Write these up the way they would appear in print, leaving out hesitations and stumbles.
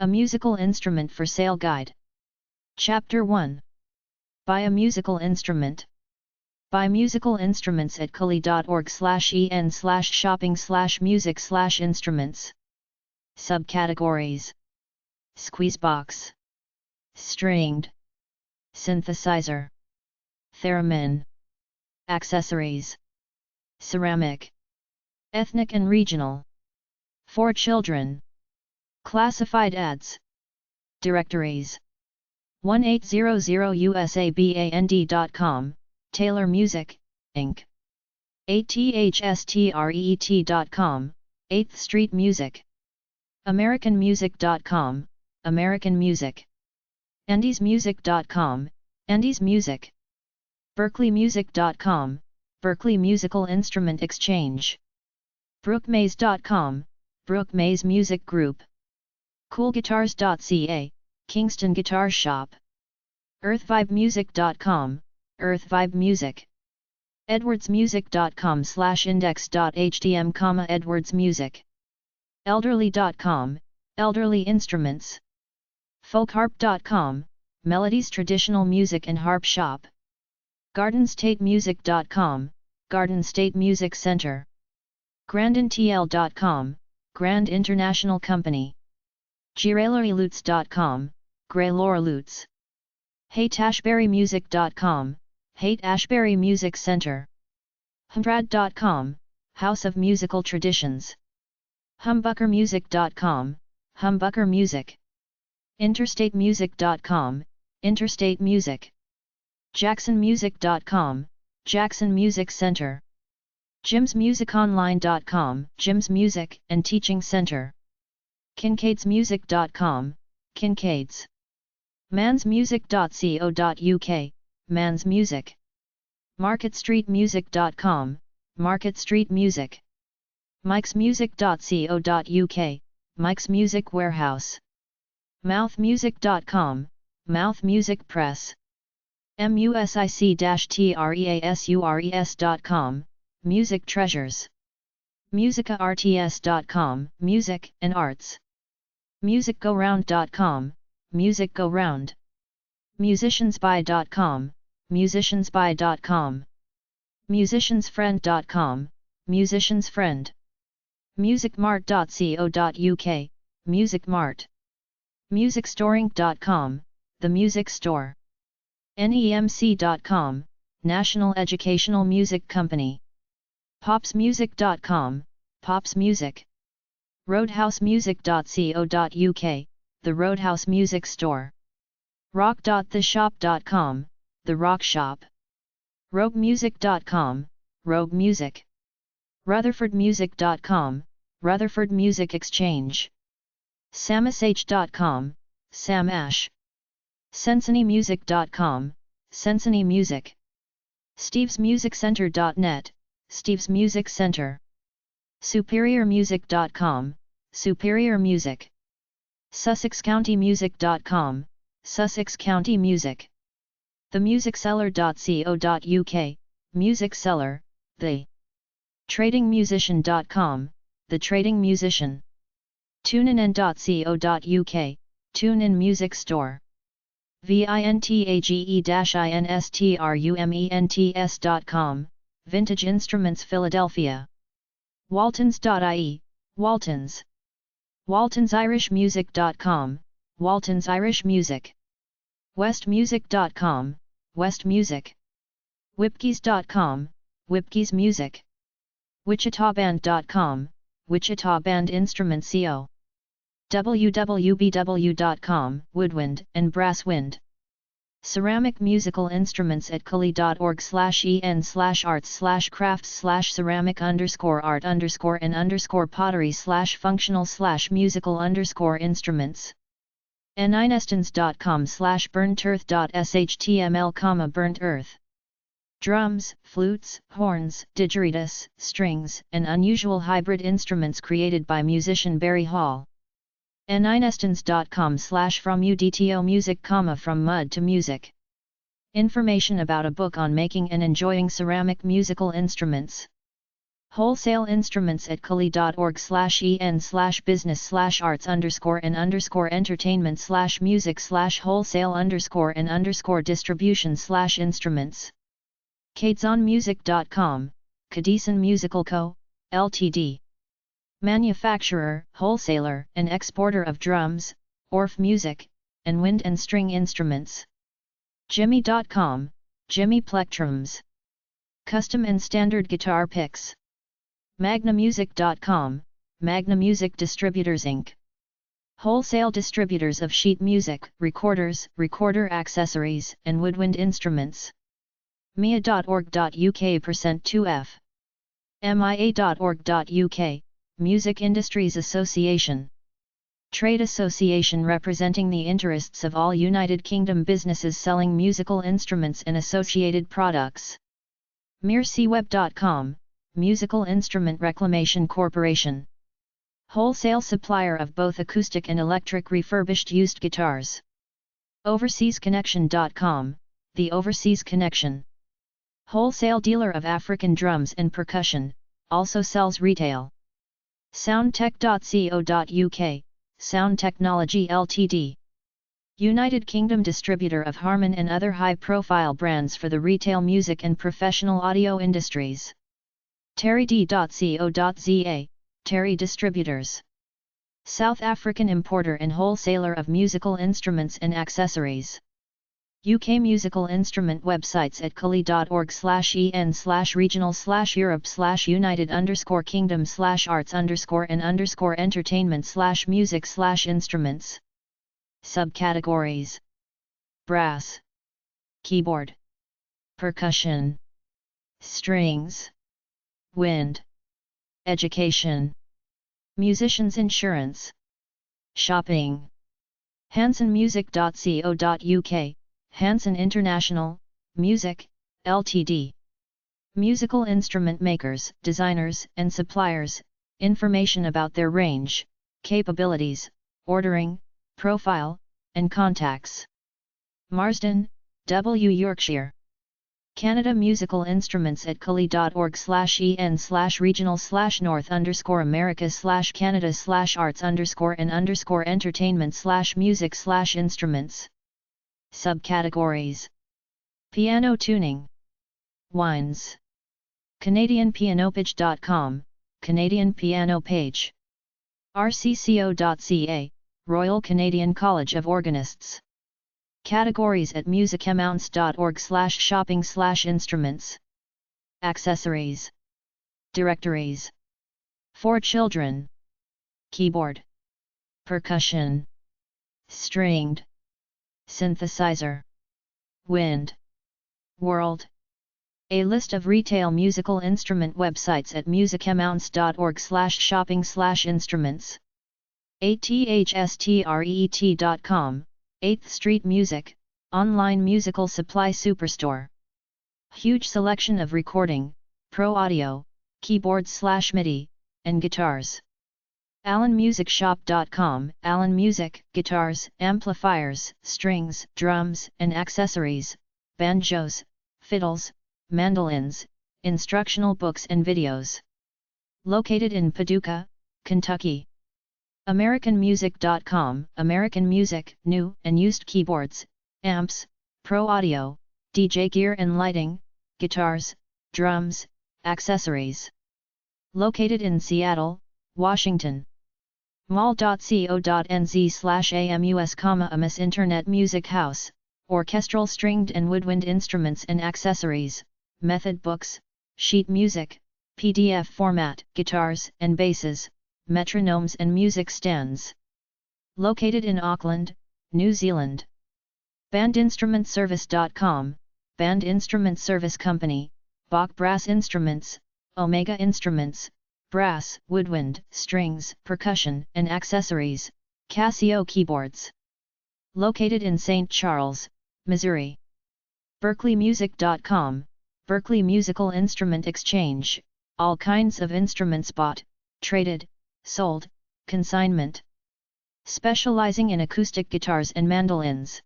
A musical instrument for sale guide. Chapter 1. Buy a musical instrument. Buy musical instruments at kuli.org/en/shopping/music/instruments. Subcategories: squeeze box, stringed, synthesizer, theremin, accessories, ceramic, ethnic and regional, for children, classified ads, directories. 1800usaband.com, Taylor Music, Inc. athstreet.com, 8th Street Music. AmericanMusic.com, American Music. AndysMusic.com, Andys Music. BerkeleyMusic.com, Berkeley Musical Instrument Exchange. Brookmays.com, Brookmays Music Group. CoolGuitars.ca, Kingston Guitar Shop. EarthVibeMusic.com, Earth Vibe Music. EdwardsMusic.com/index.htm, Edwards Music. Elderly.com, Elderly Instruments. Folkharp.com, Melodies Traditional Music and Harp Shop. GardenStateMusic.com, Garden State Music Center. GrandinTL.com, Grand International Company. GrayLaurieLutes.com, Gray Laura Lutes. HateAshburyMusic.com, Haight Ashbury Music Center. Humbrad.com, House of Musical Traditions. Humbuckermusic.com, Humbucker Music. InterstateMusic.com, Interstate Music. JacksonMusic.com, Jackson Music Center. JimsMusicOnline.com, Jim's Music and Teaching Center. KincaidsMusic.com, Kincaids. Mansmusic.co.uk, Mans Music. MarketStreetMusic.com, Market Street Music. MikesMusic.co.uk, Mike's Music Warehouse. Mouthmusic.com, Mouth Music Press. music-treasures.com, Music Treasures. MusicaRTS.com, Music and Arts. MusicGoRound.com, Music Go Round. MusiciansBuy.com, MusiciansBuy.com. MusiciansFriend.com, Musician's Friend. MusicMart.co.uk, Music Mart. MusicStoring.com, The Music Store. NEMC.com, National Educational Music Company. PopsMusic.com, Pops Music. RoadhouseMusic.co.uk, The Roadhouse Music Store. Rock.theshop.com, The Rock Shop. RogueMusic.com, Rogue Music. RutherfordMusic.com, Rutherford Music Exchange. SamAsh.com, Sam Ash. SensinyMusic.com, Sensony Music. StevesMusicCenter.net, Steve's Music Center. SuperiorMusic.com, Superior Music. SussexCountyMusic.com, Sussex County Music. TheMusicSeller.co.uk, Music Seller, The. TradingMusician.com, The Trading Musician. TuneIn.co.uk, TuneIn Music Store. Vintage-instruments.com, Vintage Instruments Philadelphia. Waltons.ie, Waltons. WaltonsIrishMusic.com, Waltons Irish Music. Westmusic.com, West Music. Whipkeys.com, Whipkeys Music. WichitaBand.com, Wichita Band Instrument Co. www.bw.com, Woodwind and Brass Wind. Ceramic musical instruments at kuli.org/en/arts/crafts/ceramic_art_pottery/functional/musical_instruments. ninestons.com/burntearth.html, burnt earth. Drums, flutes, horns, didgeridos, strings, and unusual hybrid instruments created by musician Barry Hall. ninestons.com/from-udto music, from mud to music. Information about a book on making and enjoying ceramic musical instruments. Wholesale instruments at cali.org/en/business/arts_and/music/wholesale_and_distribution/instruments. Cadesonmusic.com, Cadeson Musical Co., Ltd. Manufacturer, wholesaler, and exporter of drums, orff music, and wind and string instruments. Jimmy.com, Jimmy Plectrums. Custom and standard guitar picks. Magnamusic.com, Magna Music Distributors Inc. Wholesale distributors of sheet music, recorders, recorder accessories, and woodwind instruments. mia.org.uk%2f. mia.org.uk, Music Industries Association. Trade association representing the interests of all United Kingdom businesses selling musical instruments and associated products. mearcweb.com, Musical Instrument Reclamation Corporation. Wholesale supplier of both acoustic and electric refurbished used guitars. Overseasconnection.com, The Overseas Connection. Wholesale dealer of African drums and percussion, also sells retail. Soundtech.co.uk, Sound Technology Ltd. United Kingdom distributor of Harman and other high-profile brands for the retail music and professional audio industries. terryd.co.za, Terry Distributors. South African importer and wholesaler of musical instruments and accessories. UK musical instrument websites at cali.org/en/regional/Europe/United_Kingdom/arts_and_entertainment/music/instruments. Subcategories: brass, keyboard, percussion, strings, wind, education, musicians insurance, shopping. Hansonmusic.co.uk, Hanson International, Music, Ltd. Musical instrument makers, designers, and suppliers, information about their range, capabilities, ordering, profile, and contacts. Marsden, W. Yorkshire. Canada Musical Instruments at cali.org/en/regional/north_America/arts_and_entertainment/music/instruments. Subcategories: piano tuning, wines. CanadianPianoPage.com, Canadian Piano Page. rcco.ca, Royal Canadian College of Organists. Categories at musicamounts.org/shopping/instruments. Accessories. Directories. For children. Keyboard. Percussion. Stringed. Synthesizer. Wind. World. A list of retail musical instrument websites at musicamounts.org/shopping/instruments. athstreet.com, 8th Street Music, online musical supply superstore. Huge selection of recording, pro audio, keyboards/MIDI, and guitars. AlanMusicShop.com, Alan Music, guitars, amplifiers, strings, drums, and accessories, banjos, fiddles, mandolins, instructional books and videos. Located in Paducah, Kentucky. AmericanMusic.com, American Music, new and used keyboards, amps, pro audio, DJ gear and lighting, guitars, drums, accessories. Located in Seattle, Washington. mall.co.nz/amus, AMUS Internet Music House, orchestral stringed and woodwind instruments and accessories, method books, sheet music, PDF format, guitars and basses, metronomes and music stands. Located in Auckland, New Zealand. Bandinstrumentservice.com, Band Instrument Service Company, Bach Brass Instruments, Omega Instruments, brass, woodwind, strings, percussion, and accessories, Casio keyboards. Located in St. Charles, Missouri. Berkeleymusic.com, Berkeley Musical Instrument Exchange, all kinds of instruments bought, traded, sold, consignment. Specializing in acoustic guitars and mandolins.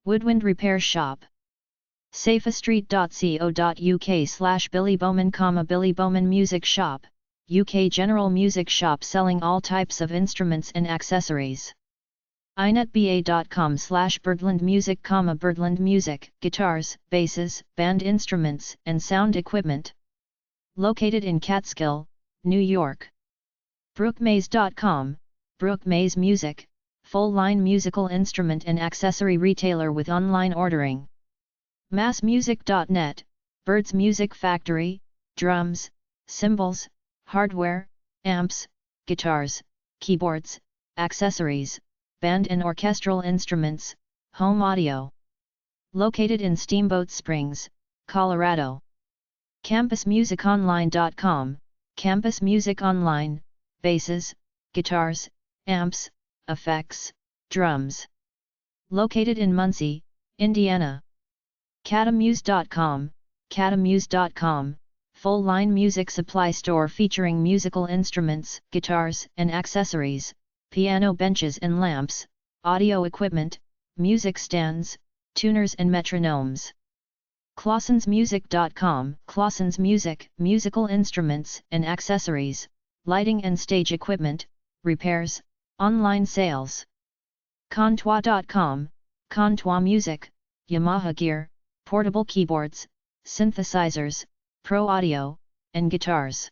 Woodwind Repair Shop. safestreet.co.uk/Billy Bowman, Billy Bowman Music Shop, UK general music shop selling all types of instruments and accessories. inetba.com/Birdland Music, Birdland Music, guitars, basses, band instruments, and sound equipment. Located in Catskill, New York. Brookmays.com, Brookmays Music, full-line musical instrument and accessory retailer with online ordering. Massmusic.net, Bird's Music Factory, drums, cymbals, hardware, amps, guitars, keyboards, accessories, band and orchestral instruments, home audio. Located in Steamboat Springs, Colorado. CampusMusicOnline.com, Campus Music Online, basses, guitars, amps, effects, drums. Located in Muncie, Indiana. Catamuse.com, Catamuse.com, full-line music supply store featuring musical instruments, guitars and accessories, piano benches and lamps, audio equipment, music stands, tuners and metronomes. Claussensmusic.com, Claussens Music, musical instruments and accessories, lighting and stage equipment, repairs, online sales. Contois.com, Contois Music, Yamaha gear, portable keyboards, synthesizers, pro audio, and guitars.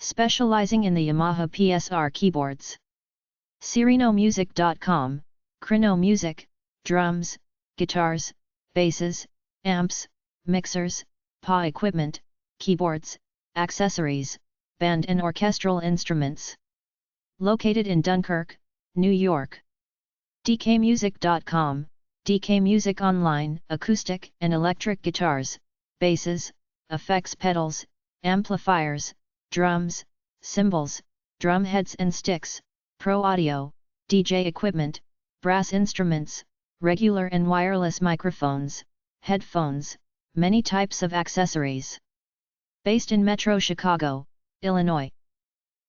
Specializing in the Yamaha PSR keyboards. CirinoMusic.com, Crino Music, drums, guitars, basses, amps, mixers, PA equipment, keyboards, accessories, band and orchestral instruments. Located in Dunkirk, New York. DKMusic.com, DK Music Online, acoustic and electric guitars, basses, effects pedals, amplifiers, drums, cymbals, drum heads and sticks, pro audio, DJ equipment, brass instruments, regular and wireless microphones, headphones, many types of accessories. Based in Metro Chicago, Illinois.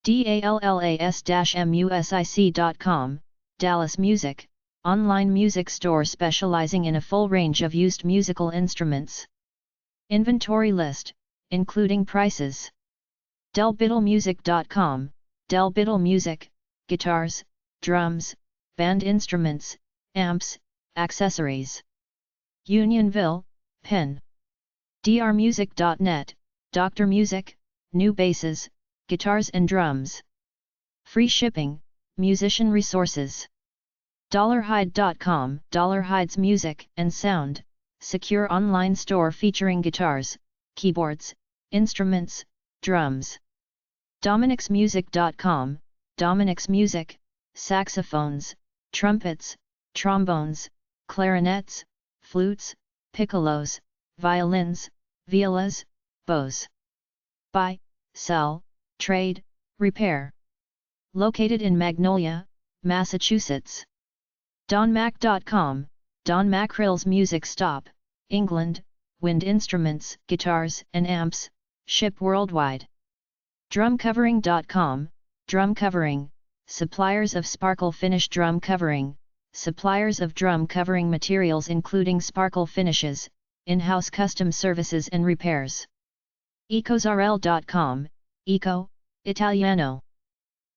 DALLAS-MUSIC.com, Dallas Music, online music store specializing in a full range of used musical instruments. Inventory list, including prices. DelBiddleMusic.com, Del Biddle Music, guitars, drums, band instruments, amps, accessories. Unionville, Penn. drmusic.net, Dr. Music, new basses, guitars and drums. Free shipping, musician resources. DollarHide.com, Dollarhide's music and sound, secure online store featuring guitars, keyboards, instruments, drums. DominicsMusic.com, Dominic's Music, saxophones, trumpets, trombones, clarinets, flutes, piccolos, violins, violas, bows. Buy, sell, trade, repair. Located in Magnolia, Massachusetts. DonMac.com, Don Macrill's Music Stop, England, wind instruments, guitars and amps, ship worldwide. Drumcovering.com, Drum Covering, suppliers of sparkle finish drum covering, suppliers of drum covering materials including sparkle finishes, in-house custom services and repairs. Ecosrl.com, Eco, Italiano.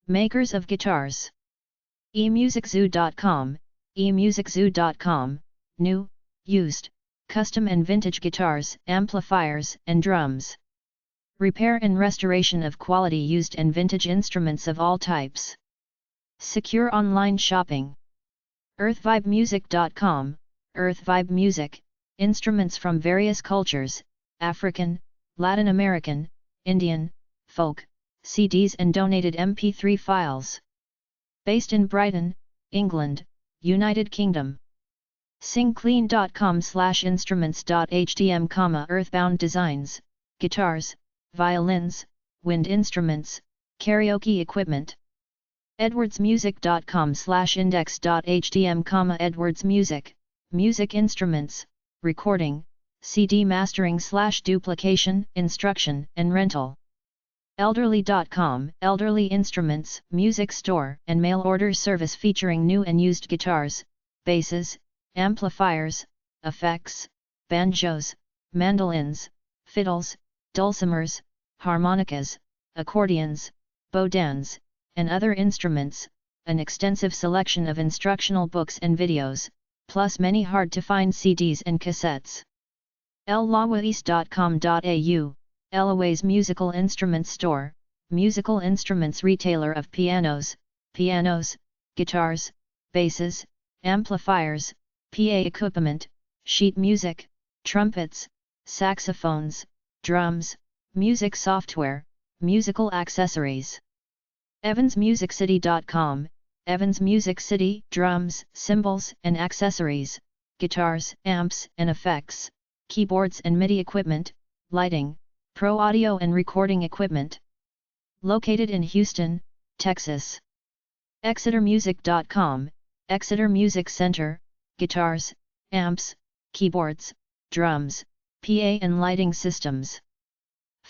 Makers of guitars. eMusicZoo.com, eMusicZoo.com, new, used, custom and vintage guitars, amplifiers and drums. Repair and restoration of quality used and vintage instruments of all types. Secure online shopping. EarthVibeMusic.com, EarthVibe Music, instruments from various cultures, African, Latin American, Indian, folk, CDs and donated MP3 files. Based in Brighton, England, United Kingdom. Singclean.com/instruments.htm, Earthbound designs, guitars, violins, wind instruments, karaoke equipment. edwardsmusic.com/index.htm, Edwards Music, music instruments, recording, CD mastering/duplication, instruction and rental. Elderly.com, elderly instruments, music store and mail order service featuring new and used guitars, basses, amplifiers, effects, banjos, mandolins, fiddles, dulcimers, harmonicas, accordions, bodhans, and other instruments, an extensive selection of instructional books and videos, plus many hard-to-find CDs and cassettes. ellawais.com.au, Ellawais Musical Instruments Store, musical instruments retailer of pianos, guitars, basses, amplifiers, PA equipment, sheet music, trumpets, saxophones, drums, music software, musical accessories. evansmusiccity.com, Evans Music City, drums, cymbals and accessories, guitars, amps and effects, keyboards and MIDI equipment, lighting, pro audio and recording equipment. Located in Houston, Texas. exetermusic.com, Exeter Music Center, guitars, amps, keyboards, drums, PA and lighting systems.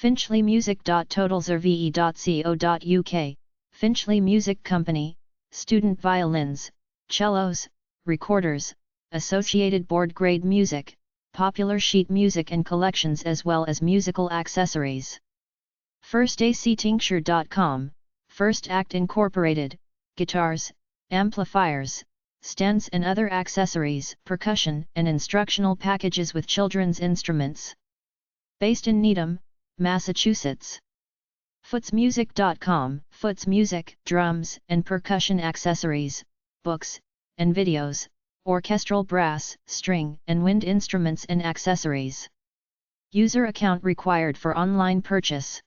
finchleymusic.totalserve.co.uk, Finchley Music Company, student violins, cellos, recorders, associated board-grade music, popular sheet music and collections as well as musical accessories. firstactincture.com, First Act Incorporated, guitars, amplifiers, stands and other accessories, percussion and instructional packages with children's instruments. Based in Needham, Massachusetts. footsmusic.com, Foots Music, drums and percussion accessories, books, and videos, orchestral brass, string and wind instruments and accessories. User account required for online purchase.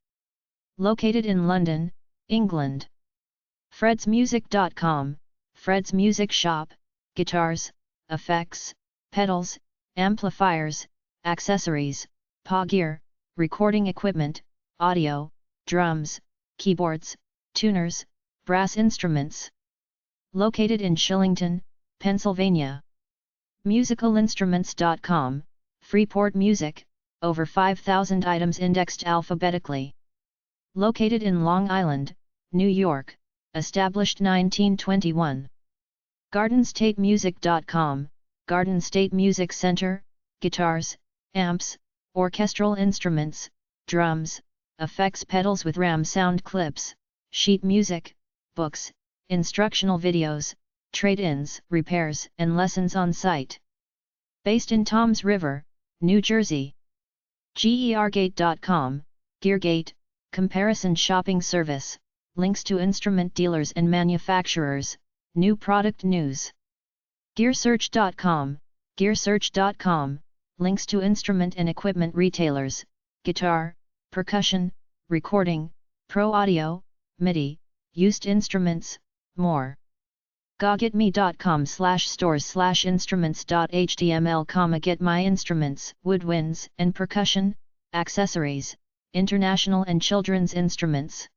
Located in London, England. fredsmusic.com, Fred's Music Shop, guitars, effects, pedals, amplifiers, accessories, PA gear, recording equipment, audio, drums, keyboards, tuners, brass instruments. Located in Shillington, Pennsylvania. musicalinstruments.com, Freeport Music, over 5,000 items indexed alphabetically. Located in Long Island, New York, established 1921. GardenStateMusic.com, Garden State Music Center, guitars, amps, orchestral instruments, drums, effects pedals with RAM sound clips, sheet music, books, instructional videos, trade-ins, repairs and lessons on site. Based in Toms River, New Jersey. GERgate.com, GearGate, comparison shopping service, links to instrument dealers and manufacturers, new product news. GearSearch.com, GearSearch.com, links to instrument and equipment retailers, guitar, percussion, recording, pro audio, MIDI, used instruments, more. gogetme.com/stores/instruments.html, Get my instruments, woodwinds and percussion, accessories, international and children's instruments.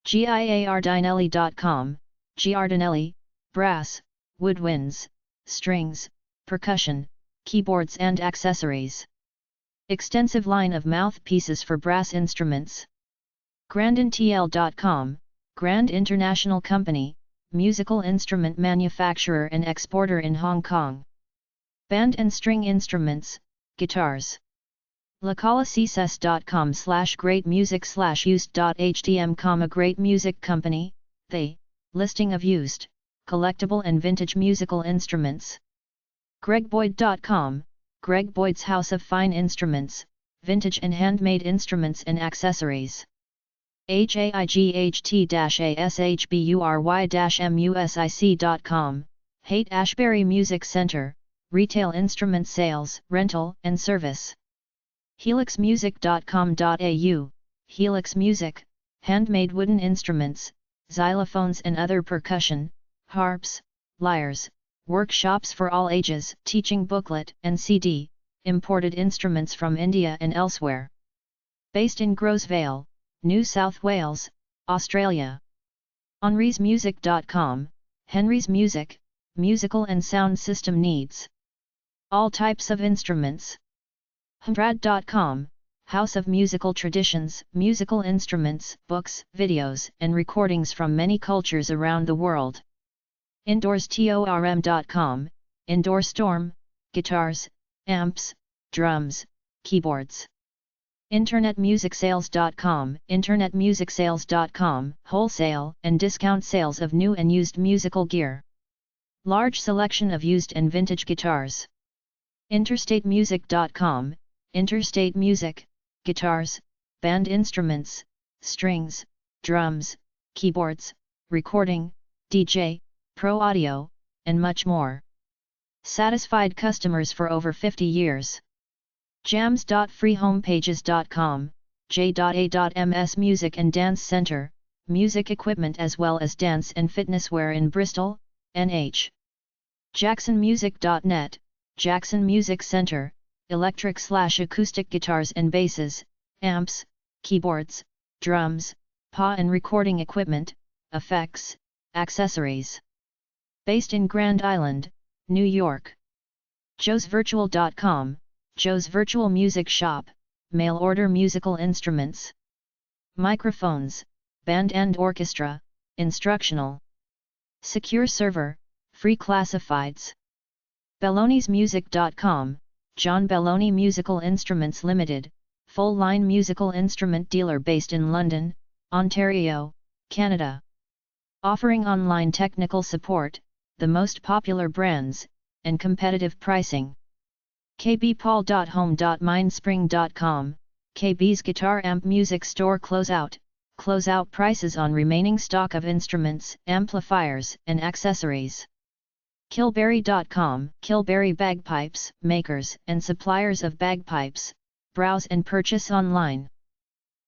giardinelli.com, Giardinelli, brass, woodwinds, strings, percussion, keyboards and accessories. Extensive line of mouthpieces for brass instruments. grandintl.com, Grand International Company, musical instrument manufacturer and exporter in Hong Kong. Band and string instruments, guitars. lacalaccess.com/greatmusic/used.htm, Great Music Company, they, listing of used, collectible and vintage musical instruments. gregboyd.com, Greg Boyd's House of Fine Instruments, vintage and handmade instruments and accessories. HAIGHT-ASHBURY-MUSIC.com, Haight Ashbury Music Center, retail instrument sales, rental and service. helixmusic.com.au, Helix Music, handmade wooden instruments, xylophones and other percussion, harps, lyres, workshops for all ages, teaching booklet and CD, imported instruments from India and elsewhere. Based in Grosvale, New South Wales, Australia. henrysmusic.com, Henry's Music, musical and sound system needs. All types of instruments. hunrad.com, House of Musical Traditions, musical instruments, books, videos and recordings from many cultures around the world. indoorstorm.com, Indoor Storm, guitars, amps, drums, keyboards. InternetMusicSales.com, InternetMusicSales.com, wholesale and discount sales of new and used musical gear. Large selection of used and vintage guitars. InterstateMusic.com, Interstate Music, guitars, band instruments, strings, drums, keyboards, recording, DJ, pro audio, and much more. Satisfied customers for over 50 years. Jams.freehomepages.com, J.A.MS Music and Dance Center, music equipment as well as dance and fitness wear in Bristol, NH. JacksonMusic.net, Jackson Music Center, electric/acoustic guitars and basses, amps, keyboards, drums, PA and recording equipment, effects, accessories. Based in Grand Island, New York. JoesVirtual.com, Joe's Virtual Music Shop, mail order musical instruments. Microphones, band and orchestra, instructional. Secure server, free classifieds. BellonisMusic.com, John Belloni Musical Instruments Limited, full-line musical instrument dealer based in London, Ontario, Canada. Offering online technical support, the most popular brands, and competitive pricing. kbpaul.home.mindspring.com, KB's Guitar Amp Music Store Closeout prices on remaining stock of instruments, amplifiers, and accessories. Kilberry.com, Kilberry Bagpipes, makers and suppliers of bagpipes, browse and purchase online.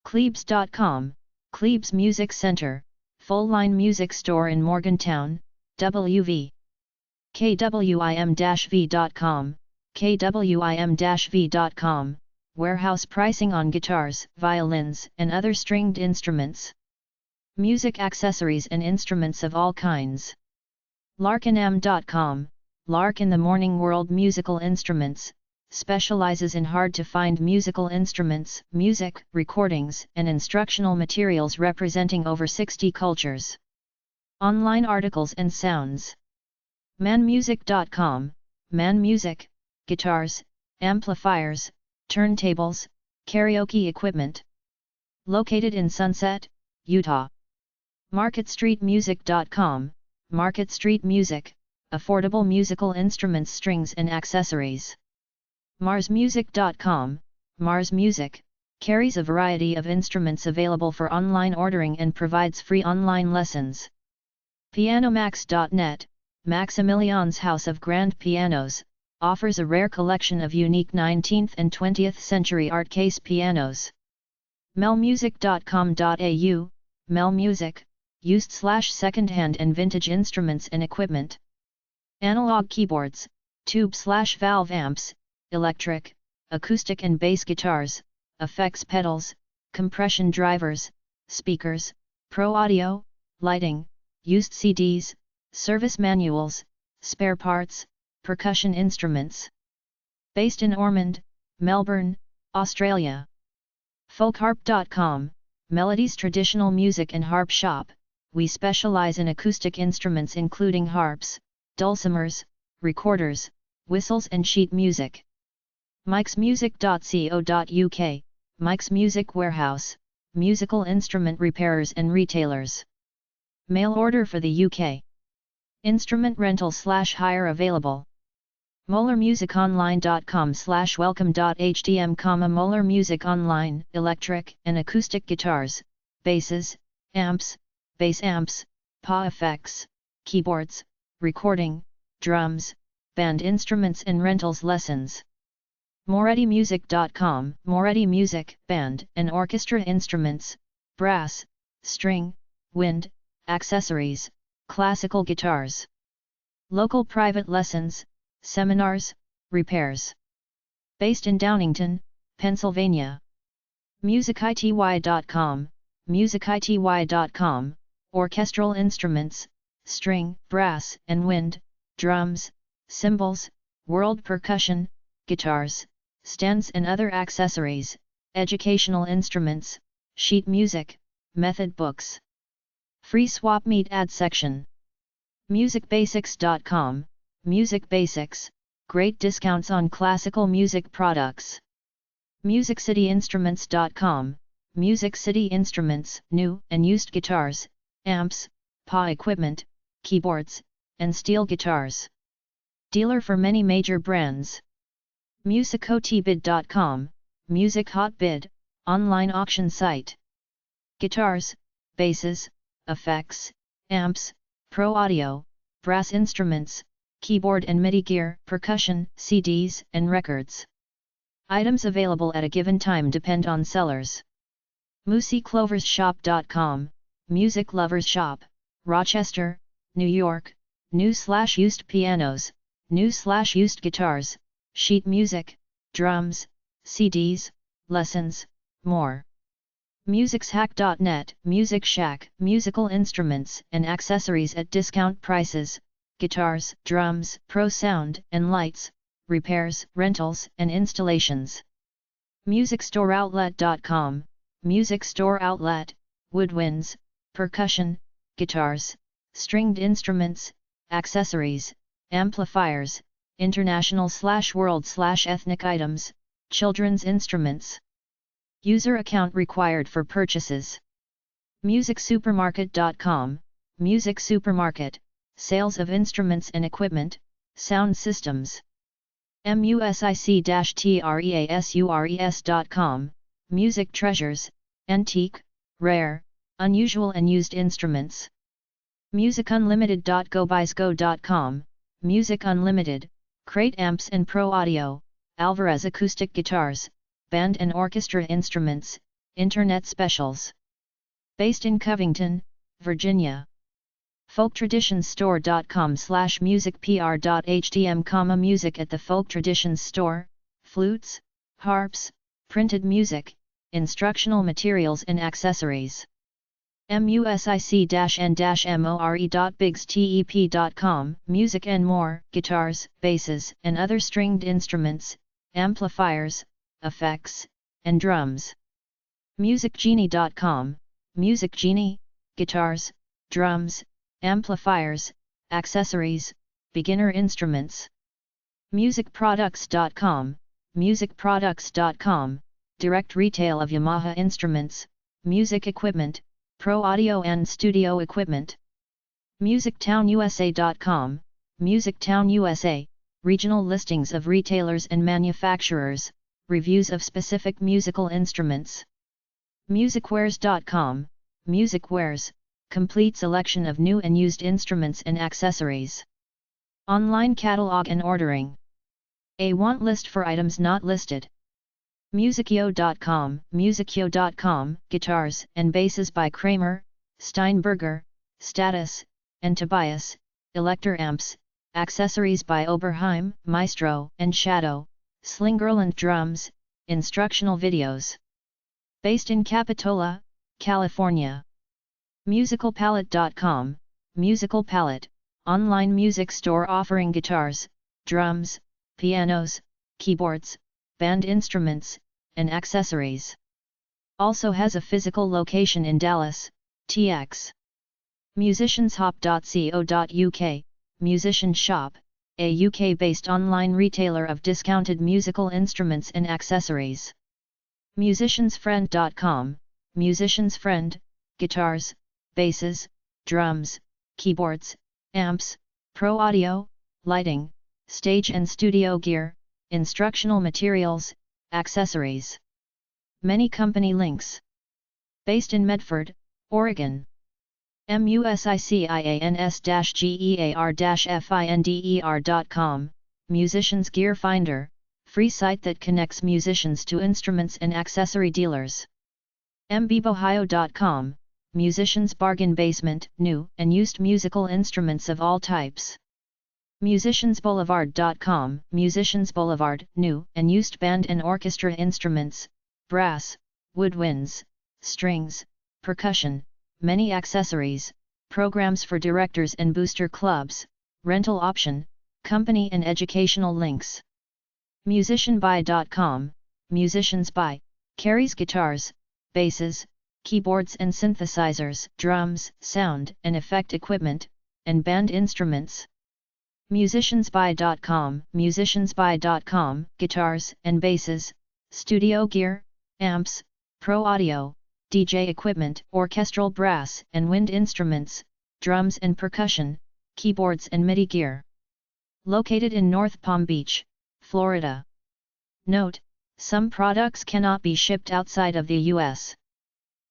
Klebs.com, Klebs Music Center, full-line music store in Morgantown, WV. KWIM-V.com, KWIM-V.com, warehouse pricing on guitars, violins, and other stringed instruments. Music accessories and instruments of all kinds. Larkinam.com, Lark in the Morning World Musical Instruments, specializes in hard-to-find musical instruments, music, recordings, and instructional materials representing over 60 cultures. Online articles and sounds. manmusic.com, Man Music, guitars, amplifiers, turntables, karaoke equipment. Located in Sunset, Utah. MarketStreetMusic.com, Market Street Music, affordable musical instruments, strings and accessories. MarsMusic.com, Mars Music, carries a variety of instruments available for online ordering and provides free online lessons. PianoMax.net, Maximilian's House of Grand Pianos, offers a rare collection of unique 19th and 20th century art case pianos. melmusic.com.au, Mel Music, used/second-hand and vintage instruments and equipment. Analog keyboards, tube/valve amps, electric, acoustic and bass guitars, effects pedals, compression drivers, speakers, pro audio, lighting, used CDs, service manuals, spare parts, percussion instruments. Based in Ormond, Melbourne, Australia. Folkharp.com, Melody's traditional music and harp shop. We specialize in acoustic instruments including harps, dulcimers, recorders, whistles and sheet music. mikesmusic.co.uk, Mike's Music Warehouse, musical instrument repairers and retailers. Mail order for the UK. Instrument rental/hire available. molarmusiconline.com/welcome.htm, Molar Music Online, electric and acoustic guitars, basses, amps, bass amps, PA effects, keyboards, recording, drums, band instruments and rentals lessons. MorettiMusic.com, Moretti Music, band and orchestra instruments, brass, string, wind, accessories, classical guitars. Local private lessons, seminars, repairs. Based in Downingtown, Pennsylvania. MusicITY.com, MusicITY.com, orchestral instruments, string, brass and wind, drums, cymbals, world percussion, guitars, stands and other accessories, educational instruments, sheet music, method books. Free swap meet ad section. MusicBasics.com, Music Basics, great discounts on classical music products. MusicCityInstruments.com, Music City Instruments, new and used guitars, amps, PA equipment, keyboards, and steel guitars. Dealer for many major brands. MusicHotBid.com, Music Hotbid, online auction site. Guitars, basses, effects, amps, pro audio, brass instruments, keyboard and MIDI gear, percussion, CDs, and records. Items available at a given time depend on sellers. MusicLoversShop.com, Music Lovers Shop, Rochester, New York, new/used pianos, new/used guitars, sheet music, drums, CDs, lessons, more. MusicsHack.net, Music Shack, musical instruments and accessories at discount prices, guitars, drums, pro sound and lights, repairs, rentals, and installations. MusicStoreOutlet.com, Music Store Outlet, woodwinds, percussion, guitars, stringed instruments, accessories, amplifiers, international/world/ethnic items, children's instruments. User account required for purchases. MusicSupermarket.com, Music Supermarket, sales of instruments and equipment, sound systems. MusicTreasures.com, Music Treasures, antique, rare, unusual and used instruments. MusicUnlimited.gobysgo.com, Music Unlimited, crate amps and pro audio, Alvarez acoustic guitars, band and orchestra instruments, internet specials. Based in Covington, Virginia. FolkTraditionsStore.com/musicpr.htm, music at the Folk Traditions Store, flutes, harps, printed music, instructional materials and accessories. music-n-more.bigstep.com, music and more, guitars, basses, and other stringed instruments, amplifiers, effects, and drums. MusicGenie.com, Music Genie, guitars, drums, amplifiers, accessories, beginner instruments. MusicProducts.com, MusicProducts.com, direct retail of Yamaha instruments, music equipment, pro audio and studio equipment. MusicTownUSA.com, MusicTown USA, regional listings of retailers and manufacturers, reviews of specific musical instruments. MusicWares.com, MusicWares, complete selection of new and used instruments and accessories. Online catalog and ordering. A want list for items not listed. Musicyo.com, Musicyo.com, guitars and basses by Kramer, Steinberger, Status, and Tobias, Elector amps, accessories by Oberheim, Maestro, and Shadow, Slingerland drums, instructional videos. Based in Capitola, California. MusicalPalette.com, Musical Palette, online music store offering guitars, drums, pianos, keyboards, band instruments, and accessories. Also has a physical location in Dallas, TX. MusicianShop.co.uk, Musician Shop, a UK-based online retailer of discounted musical instruments and accessories. MusiciansFriend.com, Musician's Friend, guitars, basses, drums, keyboards, amps, pro audio, lighting, stage and studio gear, instructional materials, accessories. Many company links. Based in Medford, Oregon. Musicians-gear-finder.com, Musicians Gear Finder, free site that connects musicians to instruments and accessory dealers. MBBohio.com, Musicians Bargain Basement, new and used musical instruments of all types. MusiciansBoulevard.com, Musicians Boulevard, new and used band and orchestra instruments, brass, woodwinds, strings, percussion, many accessories, programs for directors and booster clubs, rental option, company and educational links. MusicianBuy.com, Musicians Buy, carries guitars, basses, keyboards and synthesizers, drums, sound and effect equipment, and band instruments. musiciansbuy.com, guitars and basses, studio gear, amps, pro audio, DJ equipment, orchestral brass and wind instruments, drums and percussion, keyboards and MIDI gear. Located in North Palm Beach, Florida. Note: some products cannot be shipped outside of the U.S.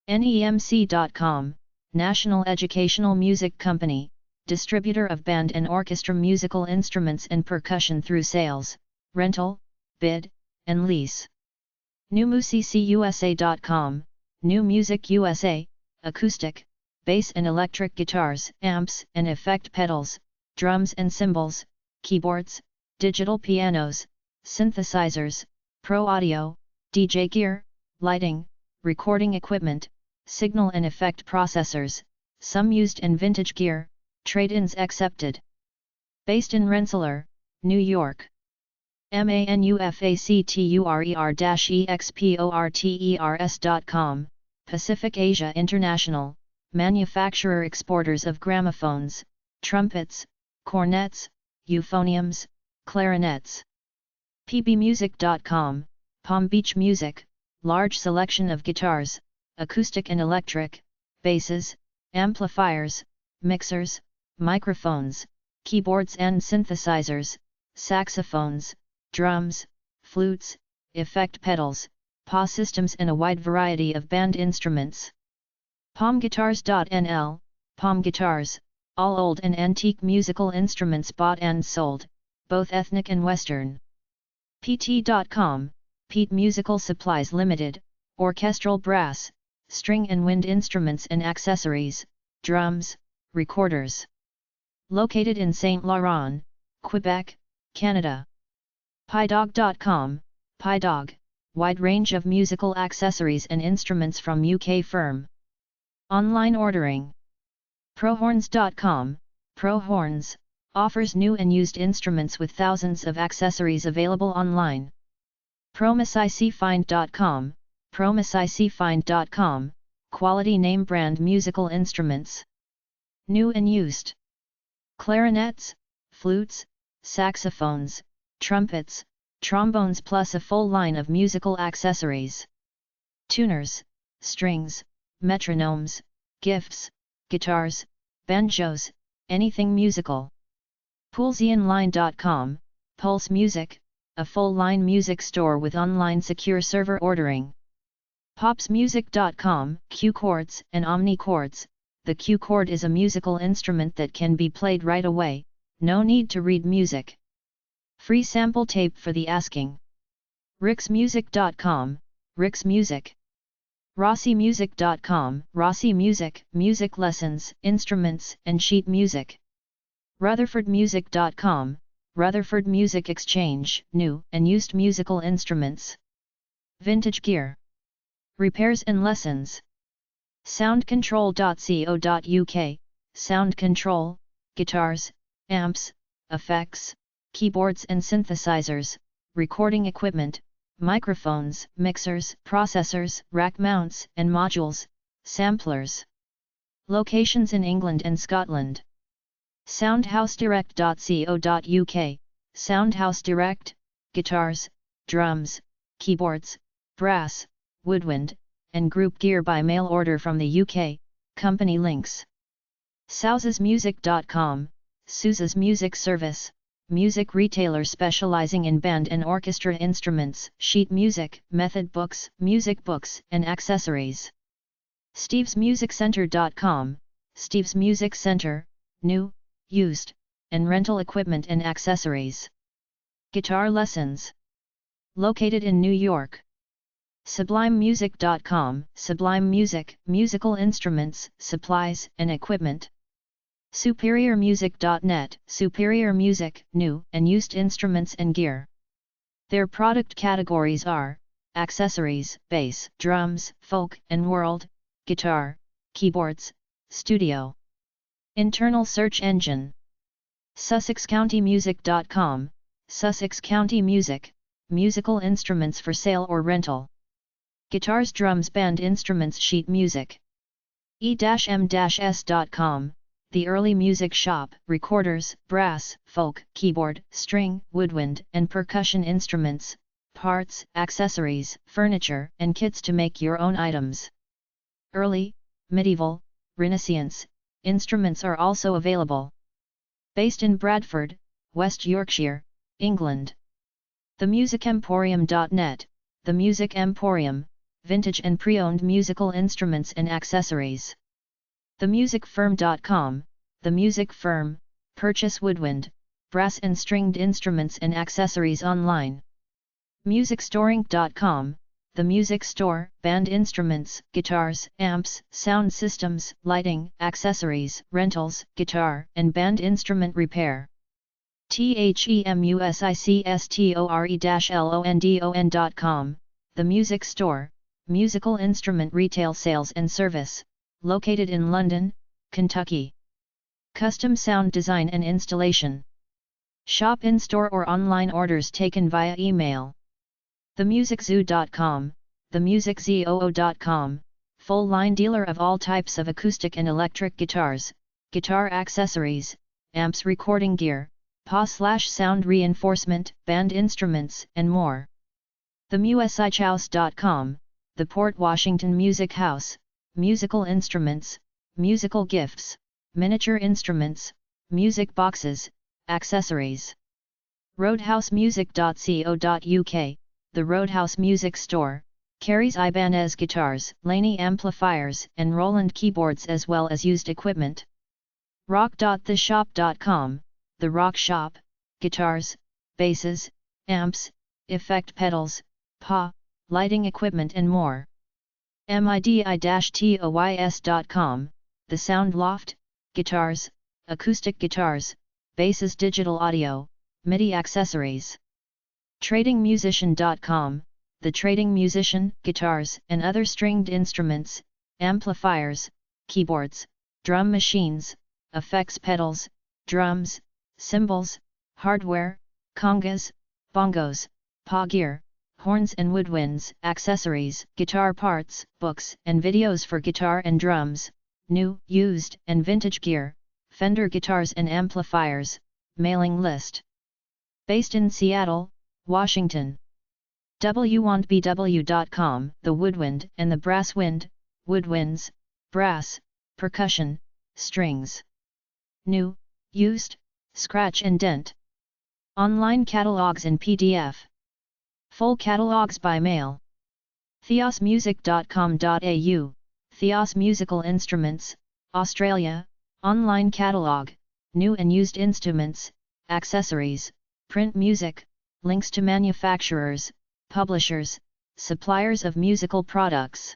NEMC.com, National Educational Music Company, distributor of band and orchestra musical instruments and percussion through sales, rental, bid, and lease. NewMusicUSA.com, New Music USA, acoustic, bass and electric guitars, amps and effect pedals, drums and cymbals, keyboards, digital pianos, synthesizers, pro audio, DJ gear, lighting, recording equipment, signal and effect processors, some used and vintage gear, trade-ins accepted. Based in Rensselaer, New York. manufacturer-exporters.com, Pacific Asia International, manufacturer exporters of gramophones, trumpets, cornets, euphoniums, clarinets. pbmusic.com, Palm Beach Music, large selection of guitars, acoustic and electric, basses, amplifiers, mixers, microphones, keyboards and synthesizers, saxophones, drums, flutes, effect pedals, PA systems and a wide variety of band instruments. palmguitars.nl, Palm Guitars, all old and antique musical instruments bought and sold, both ethnic and Western. pt.com, Pete Musical Supplies Limited, orchestral brass, string and wind instruments and accessories, drums, recorders. Located in Saint Laurent, Quebec, Canada. Pydog.com, Pydog, wide range of musical accessories and instruments from UK firm. Online ordering. Prohorns.com, Prohorns, offers new and used instruments with thousands of accessories available online. Promisicfind.com, Promisicfind.com, quality name brand musical instruments. New and used. Clarinets, flutes, saxophones, trumpets, trombones plus a full line of musical accessories. Tuners, strings, metronomes, gifts, guitars, banjos, anything musical. Poolsonline.com, Pulse Music, a full-line music store with online secure server ordering. Popsmusic.com, Q chords and Omni chords. The Q chord is a musical instrument that can be played right away, no need to read music. Free sample tape for the asking. Rixmusic.com, Rix Music. RossiMusic.com, Rossi Music, music lessons, instruments, and sheet music. Rutherfordmusic.com, Rutherford Music Exchange, new and used musical instruments. Vintage gear. Repairs and lessons. Soundcontrol.co.uk, sound control, guitars, amps, effects, keyboards and synthesizers, recording equipment, microphones, mixers, processors, rack mounts and modules, samplers. Locations in England and Scotland. Soundhousedirect.co.uk, Soundhouse Direct, guitars, drums, keyboards, brass, woodwind, and group gear by mail order from the UK, company links. Souzasmusic.com, Sousa's Music Service, music retailer specializing in band and orchestra instruments, sheet music, method books, music books, and accessories. StevesMusicCenter.com, Steve's Music Center, new, used, and rental equipment and accessories. Guitar lessons. Located in New York. SublimeMusic.com, Sublime Music, musical instruments, supplies, and equipment. SuperiorMusic.net, Superior Music, new and used instruments and gear. Their product categories are accessories, bass, drums, folk and world, guitar, keyboards, studio. Internal search engine. SussexCountyMusic.com, Sussex County Music, musical instruments for sale or rental. Guitars, drums, band instruments, sheet music. E-m-s.com, the early music shop, recorders, brass, folk, keyboard, string, woodwind, and percussion instruments, parts, accessories, furniture, and kits to make your own items. Early, medieval, Renaissance instruments are also available. Based in Bradford, West Yorkshire, England. TheMusicEmporium.net, The Music Emporium, vintage and pre-owned musical instruments and accessories. TheMusicFirm.com, The Music Firm, purchase woodwind, brass and stringed instruments and accessories online. MusicStoreinc.com, The Music Store, band instruments, guitars, amps, sound systems, lighting, accessories, rentals, guitar and band instrument repair. TheMusicStore-London.com, The Music Store, musical instrument retail sales and service, located in London, Kentucky. Custom sound design and installation. Shop in-store or online orders taken via email. TheMusicZoo.com, TheMusicZoo.com, full-line dealer of all types of acoustic and electric guitars, guitar accessories, amps, recording gear, PA/sound reinforcement, band instruments, and more. TheMusicHouse.com, the Port Washington Music House, musical instruments, musical gifts, miniature instruments, music boxes, accessories. RoadhouseMusic.co.uk, the Roadhouse Music Store, carries Ibanez guitars, Laney amplifiers, and Roland keyboards as well as used equipment. Rock.theshop.com, the Rock Shop, guitars, basses, amps, effect pedals, PA, lighting equipment and more. MIDI-toys.com, the Sound Loft, guitars, acoustic guitars, basses, digital audio, MIDI accessories. TradingMusician.com, the Trading Musician, guitars and other stringed instruments, amplifiers, keyboards, drum machines, effects pedals, drums, cymbals, hardware, congas, bongos, PA gear, horns and woodwinds, accessories, guitar parts, books and videos for guitar and drums, new, used and vintage gear, Fender guitars and amplifiers, mailing list. Based in Seattle, Washington. WWandBW.com, the woodwind and the brass wind, woodwinds, brass, percussion, strings. New, used, scratch and dent. Online catalogs in PDF. Full catalogs by mail. Theosmusic.com.au, Theos Musical Instruments, Australia, online catalogue, new and used instruments, accessories, print music, links to manufacturers, publishers, suppliers of musical products.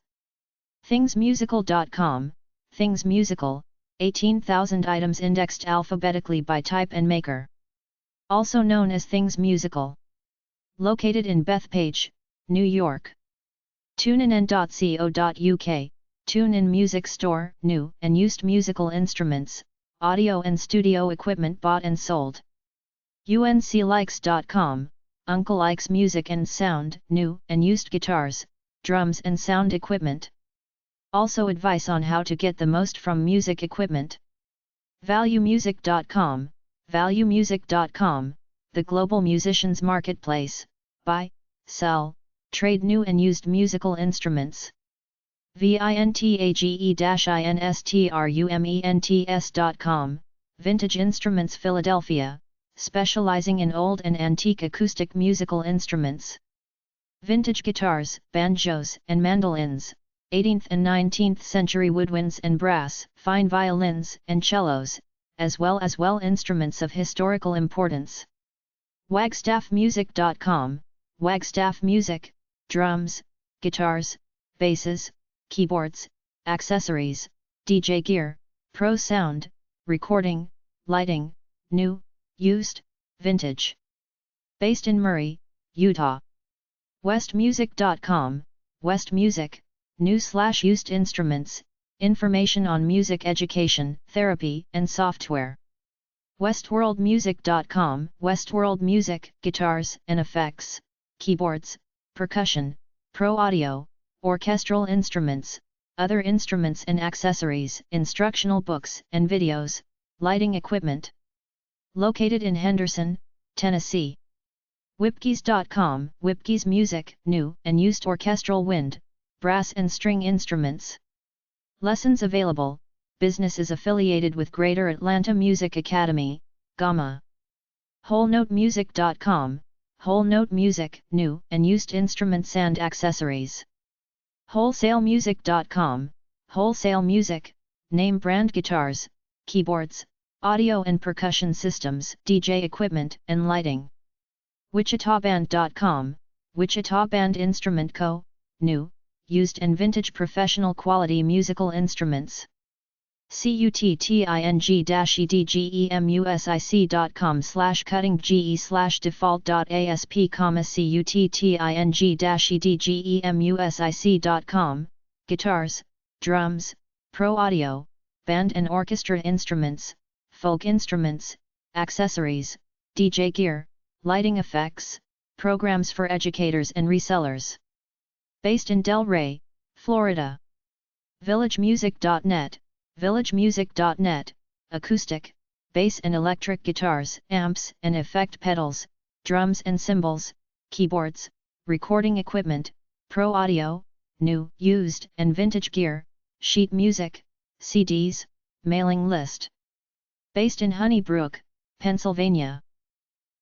Thingsmusical.com, Things Musical, 18,000 items indexed alphabetically by type and maker. Also known as Things Musical. Located in Bethpage, New York. TuneIn.co.uk, TuneIn Music Store, new and used musical instruments, audio and studio equipment bought and sold. UNCLikes.com, Uncle Ike's Music and Sound, new and used guitars, drums and sound equipment. Also advice on how to get the most from music equipment. ValueMusic.com, ValueMusic.com, the global musicians marketplace, buy, sell, trade new and used musical instruments. VINTAGE-INSTRUMENTS.com, Vintage Instruments Philadelphia, specializing in old and antique acoustic musical instruments. Vintage guitars, banjos and mandolins, 18th and 19th century woodwinds and brass, fine violins and cellos, as well as instruments of historical importance. Wagstaffmusic.com, Wagstaff Music, drums, guitars, basses, keyboards, accessories, DJ gear, pro sound, recording, lighting, new, used, vintage. Based in Murray, Utah. Westmusic.com, West Music, new/used instruments, information on music education, therapy and software. Westworldmusic.com, Westworld Music, guitars and effects, keyboards, percussion, pro audio, orchestral instruments, other instruments and accessories, instructional books and videos, lighting equipment. Located in Henderson, Tennessee. Whipkeys.com, Whipkeys Music, new and used orchestral wind, brass and string instruments. Lessons available. Business is affiliated with Greater Atlanta Music Academy, GAMA. WholeNoteMusic.com, Whole Note Music, new and used instruments and accessories. WholesaleMusic.com, Wholesale Music, name brand guitars, keyboards, audio and percussion systems, DJ equipment and lighting. WichitaBand.com, Wichita Band Instrument Co., new, used and vintage professional quality musical instruments. cutting-edgemusic.com/cuttingge/default.asp, cutting-edgemusic.com, guitars, drums, pro audio, band and orchestra instruments, folk instruments, accessories, DJ gear, lighting effects, programs for educators and resellers. Based in Delray, Florida. VillageMusic.net, VillageMusic.net, acoustic, bass and electric guitars, amps and effect pedals, drums and cymbals, keyboards, recording equipment, pro audio, new, used and vintage gear, sheet music, CDs, mailing list. Based in Honeybrook, Pennsylvania.